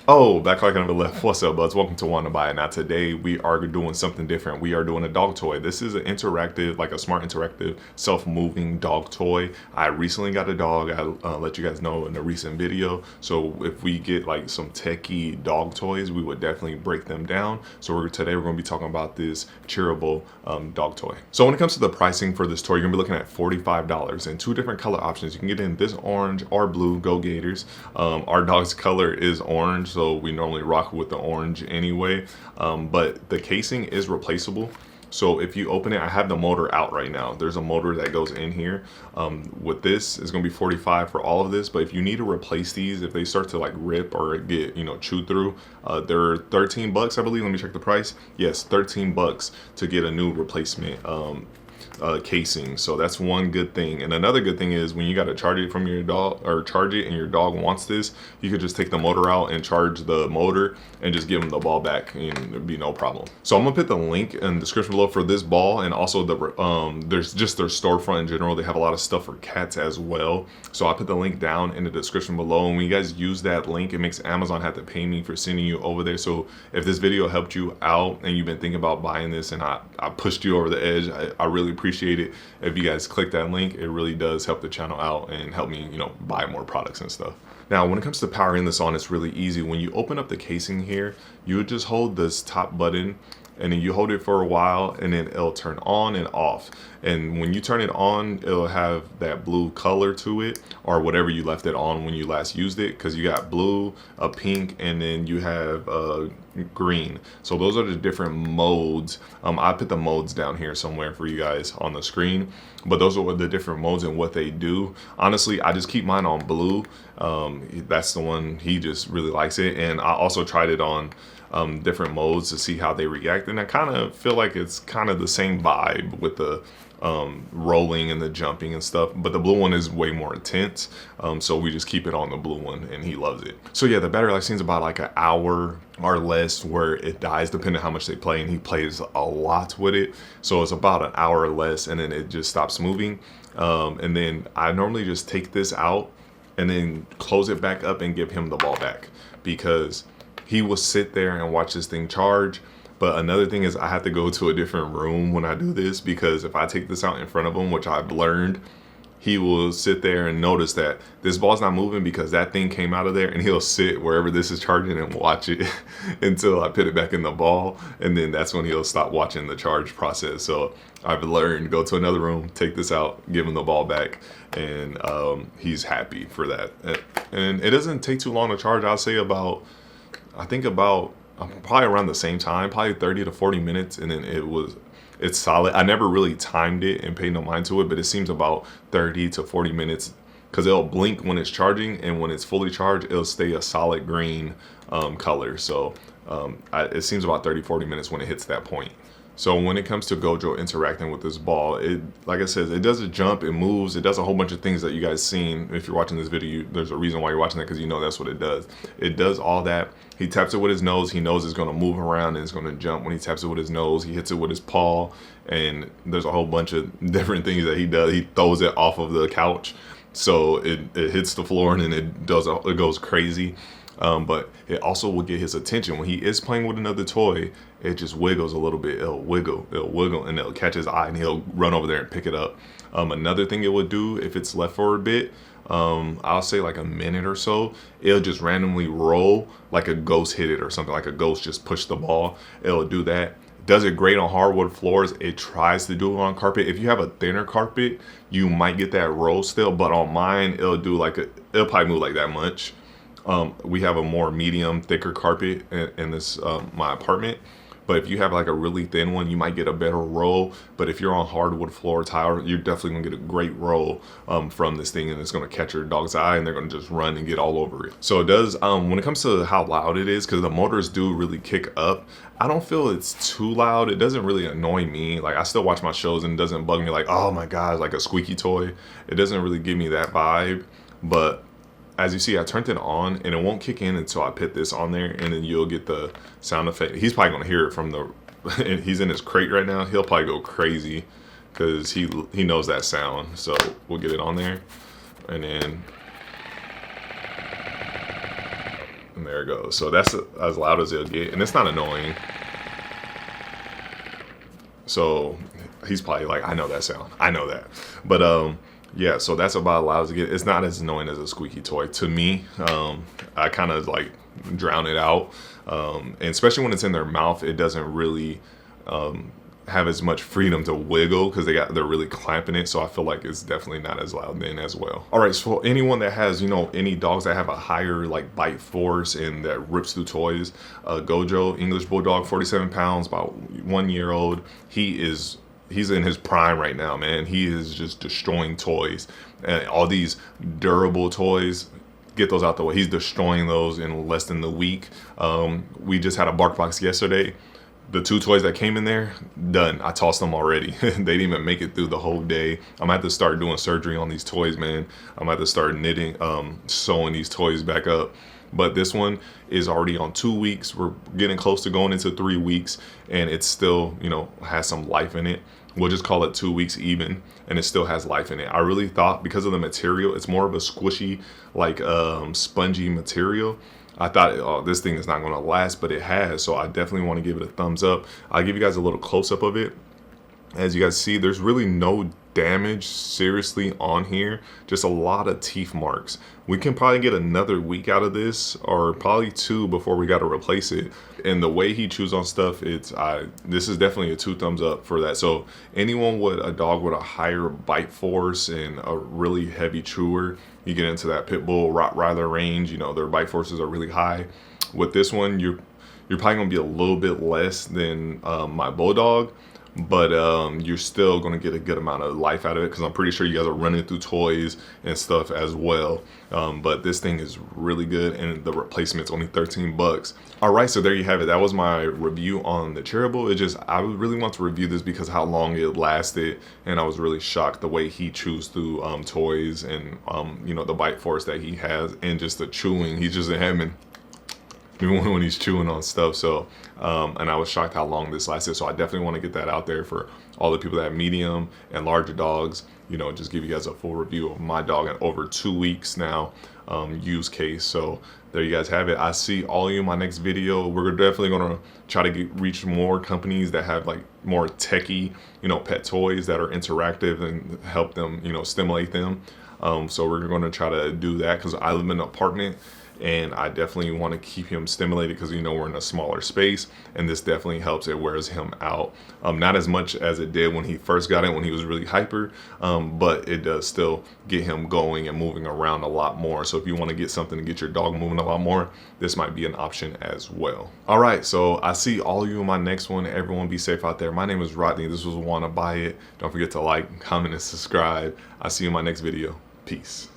Oh, back like I never left. What's up, buds? Welcome to Want to Buy It. Now today we are doing something different. We are doing a dog toy. This is an interactive, like a smart interactive, self-moving dog toy. I recently got a dog. I let you guys know in a recent video. So if we get like some techie dog toys, we would definitely break them down. So today we're going to be talking about this Cheerble dog toy. So when it comes to the pricing for this toy, you're going to be looking at $45 and two different color options. You can get in this orange or blue. Go Gators. Our dog's color is orange, so we normally rock with the orange anyway, but the casing is replaceable. So if you open it, I have the motor out right now. There's a motor that goes in here. With this, it's gonna be 45 for all of this, but if you need to replace these, if they start to like rip or get, chewed through, they're 13 bucks, I believe. Let me check the price. Yes, 13 bucks to get a new replacement casing. So that's one good thing. And another good thing is when you got to charge it from your dog, or charge it and your dog wants this, you could just take the motor out and charge the motor and just give them the ball back and there'd be no problem. So I'm gonna put the link in the description below for this ball, and also there's just their storefront in general. They have a lot of stuff for cats as well. So I put the link down in the description below, and when you guys use that link, it makes Amazon have to pay me for sending you over there. So if this video helped you out and you've been thinking about buying this and I pushed you over the edge, I really appreciate it. If you guys click that link, it really does help the channel out and help me, buy more products and stuff. Now, when it comes to powering this on, it's really easy. When you open up the casing here, you would just hold this top button and then you hold it for a while and then it'll turn on and off. And when you turn it on, it'll have that blue color to it, or whatever you left it on when you last used it, because you got blue, a pink, and then you have green. So those are the different modes. I put the modes down here somewhere for you guys on the screen, but those are the different modes and what they do. Honestly, I just keep mine on blue. That's the one, he just really likes it. And I also tried it on different modes to see how they react, and I kind of feel like it's kind of the same vibe with the rolling and the jumping and stuff, but the blue one is way more intense. So we just keep it on the blue one and he loves it. So yeah, the battery life seems about like an hour or less where it dies, depending on how much they play, and he plays a lot with it. So it's about an hour or less and then it just stops moving. And then I normally just take this out and then close it back up and give him the ball back, because he will sit there and watch this thing charge. But another thing is I have to go to a different room when I do this, because if I take this out in front of him, which I've learned, he will sit there and notice that this ball's not moving because that thing came out of there, and he'll sit wherever this is charging and watch it until I put it back in the ball, and then that's when he'll stop watching the charge process. So I've learned, go to another room, take this out, give him the ball back, and he's happy for that. And it doesn't take too long to charge. I'll say about probably around the same time, probably 30 to 40 minutes, and then it's solid. I never really timed it and paid no mind to it, but it seems about 30 to 40 minutes, because it'll blink when it's charging, and when it's fully charged, it'll stay a solid green color. So it seems about 30-40 minutes when it hits that point. So when it comes to Gojo interacting with this ball, it, like I said, it does a jump, it moves, it does a whole bunch of things that you guys seen. If you're watching this video, there's a reason why you're watching that, because that's what it does. It does all that. He taps it with his nose. He knows it's going to move around and it's going to jump when he taps it with his nose. He hits it with his paw, and there's a whole bunch of different things that he does. He throws it off of the couch, so it hits the floor and then it goes crazy. But it also will get his attention when he is playing with another toy. It just wiggles a little bit. It'll wiggle, and it'll catch his eye, and he'll run over there and pick it up. Another thing it would do if it's left for a bit, I'll say like a minute or so, it'll just randomly roll like a ghost hit it or something, like a ghost just pushed the ball. It'll do that. Does it great on hardwood floors. It tries to do it on carpet. If you have a thinner carpet, you might get that roll still, but on mine, it'll probably move like that much. We have a more medium, thicker carpet in this my apartment. But if you have like a really thin one, you might get a better roll. But if you're on hardwood floor tile, you're definitely gonna get a great roll from this thing, and it's gonna catch your dog's eye, and they're gonna just run and get all over it. So it does, when it comes to how loud it is, because the motors do really kick up, I don't feel it's too loud. It doesn't really annoy me. Like, I still watch my shows and it doesn't bug me like, oh my God, like a squeaky toy. It doesn't really give me that vibe. But as you see, I turned it on, and it won't kick in until I put this on there, and then you'll get the sound effect. He's probably gonna hear it from the, he's in his crate right now. He'll probably go crazy because he knows that sound. So we'll get it on there, and then there it goes. So that's as loud as it'll get, and it's not annoying. So he's probably like, I know that sound, I know that. But yeah, so that's about as loud as it get. It's not as annoying as a squeaky toy to me. I kind of like drown it out, and especially when it's in their mouth, it doesn't really have as much freedom to wiggle because they're really clamping it. So I feel like it's definitely not as loud then as well. All right, so for anyone that has, you know, any dogs that have a higher like bite force and that rips through toys, Gojo, English Bulldog, 47 pounds, about 1 year old. He's in his prime right now, man. He is just destroying toys, and all these durable toys, get those out the way. He's destroying those in less than the week. We just had a bark box yesterday. The 2 toys that came in there, done. I tossed them already. They didn't even make it through the whole day. I'm gonna have to start doing surgery on these toys, man. I'm gonna have to start knitting, sewing these toys back up. But this one is already on 2 weeks. We're getting close to going into 3 weeks, and it still, you know, has some life in it. We'll just call it 2 weeks even, and it still has life in it. I really thought because of the material, it's more of a squishy, like spongy material. I thought, oh, this thing is not going to last, but it has. So I definitely want to give it a thumbs up. I'll give you guys a little close-up of it. As you guys see, there's really no damage seriously on here, just a lot of teeth marks. We can probably get another week out of this, or probably 2 before we got to replace it. And the way he chews on stuff, this is definitely a 2 thumbs up for that. So anyone with a dog with a higher bite force and a really heavy chewer, you get into that pit bull Rottweiler range, you know, their bite forces are really high. With this one, you're probably gonna be a little bit less than my bulldog, but you're still going to get a good amount of life out of it, because I'm pretty sure you guys are running through toys and stuff as well. But this thing is really good, and the replacement's only 13 bucks. All right, so there you have it. That was my review on the Cheerble. I really want to review this because how long it lasted, and I was really shocked the way he chews through toys, and you know, the bite force that he has, and just the chewing. He's just in heaven even when he's chewing on stuff. So and I was shocked how long this lasted. So I definitely want to get that out there for all the people that have medium and larger dogs, you know, just give you guys a full review of my dog in over 2 weeks now, use case. So there you guys have it. I see all of you in my next video. We're definitely going to try to reach more companies that have like more techie, you know, pet toys that are interactive and help them, you know, stimulate them. So we're going to try to do that, because I live in an apartment, and I definitely want to keep him stimulated, because, you know, we're in a smaller space, and this definitely helps. It wears him out, not as much as it did when he first got it, when he was really hyper, but it does still get him going and moving around a lot more. So if you want to get something to get your dog moving a lot more, this might be an option as well. All right, so I see all of you in my next one. Everyone be safe out there. My name is Rodney. This was Wanna Buy It. Don't forget to like, comment, and subscribe. I'll see you in my next video. Peace.